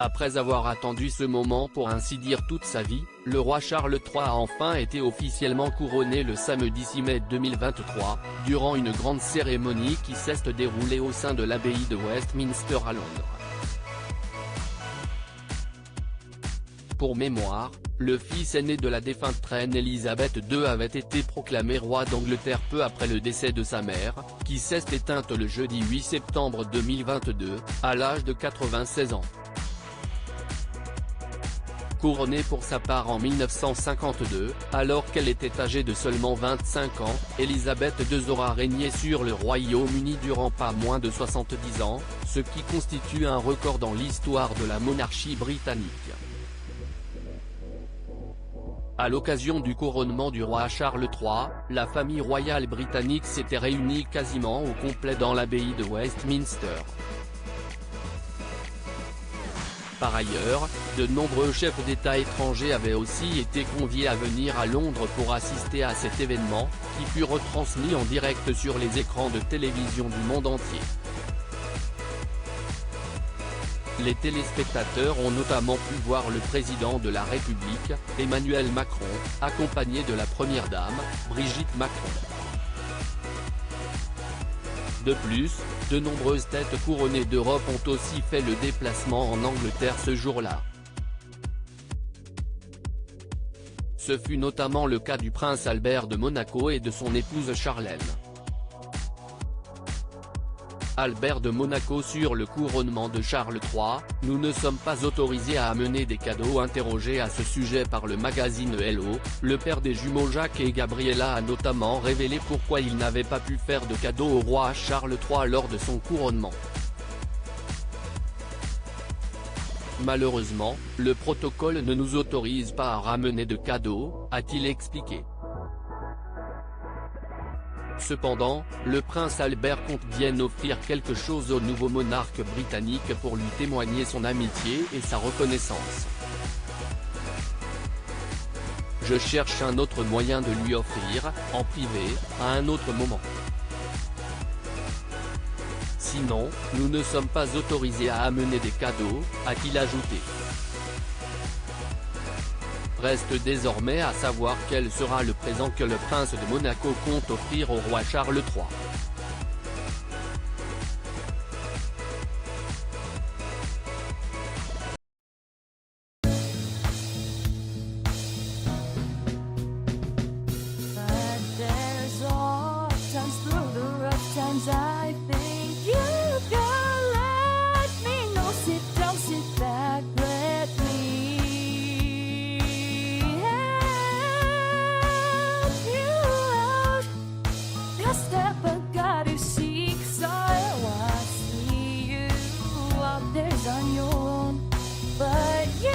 Après avoir attendu ce moment pour ainsi dire toute sa vie, le roi Charles III a enfin été officiellement couronné le samedi 6 mai 2023, durant une grande cérémonie qui s'est déroulée au sein de l'abbaye de Westminster à Londres. Pour mémoire, le fils aîné de la défunte reine Elisabeth II avait été proclamé roi d'Angleterre peu après le décès de sa mère, qui s'est éteinte le jeudi 8 septembre 2022, à l'âge de 96 ans. Couronnée pour sa part en 1952, alors qu'elle était âgée de seulement 25 ans, Elisabeth II aura régné sur le Royaume-Uni durant pas moins de 70 ans, ce qui constitue un record dans l'histoire de la monarchie britannique. À l'occasion du couronnement du roi Charles III, la famille royale britannique s'était réunie quasiment au complet dans l'abbaye de Westminster. Par ailleurs, de nombreux chefs d'État étrangers avaient aussi été conviés à venir à Londres pour assister à cet événement, qui fut retransmis en direct sur les écrans de télévision du monde entier. Les téléspectateurs ont notamment pu voir le président de la République, Emmanuel Macron, accompagné de la première dame, Brigitte Macron. De plus, de nombreuses têtes couronnées d'Europe ont aussi fait le déplacement en Angleterre ce jour-là. Ce fut notamment le cas du prince Albert de Monaco et de son épouse Charlène. Albert de Monaco sur le couronnement de Charles III, nous ne sommes pas autorisés à amener des cadeaux. Interrogé à ce sujet par le magazine Hello, le père des jumeaux Jacques et Gabriella a notamment révélé pourquoi il n'avait pas pu faire de cadeau au roi Charles III lors de son couronnement. Malheureusement, le protocole ne nous autorise pas à ramener de cadeaux, a-t-il expliqué. Cependant, le prince Albert compte bien offrir quelque chose au nouveau monarque britannique pour lui témoigner son amitié et sa reconnaissance. Je cherche un autre moyen de lui offrir, en privé, à un autre moment. Sinon, nous ne sommes pas autorisés à amener des cadeaux, a-t-il ajouté. Reste désormais à savoir quel sera le présent que le prince de Monaco compte offrir au roi Charles III. On your own, but you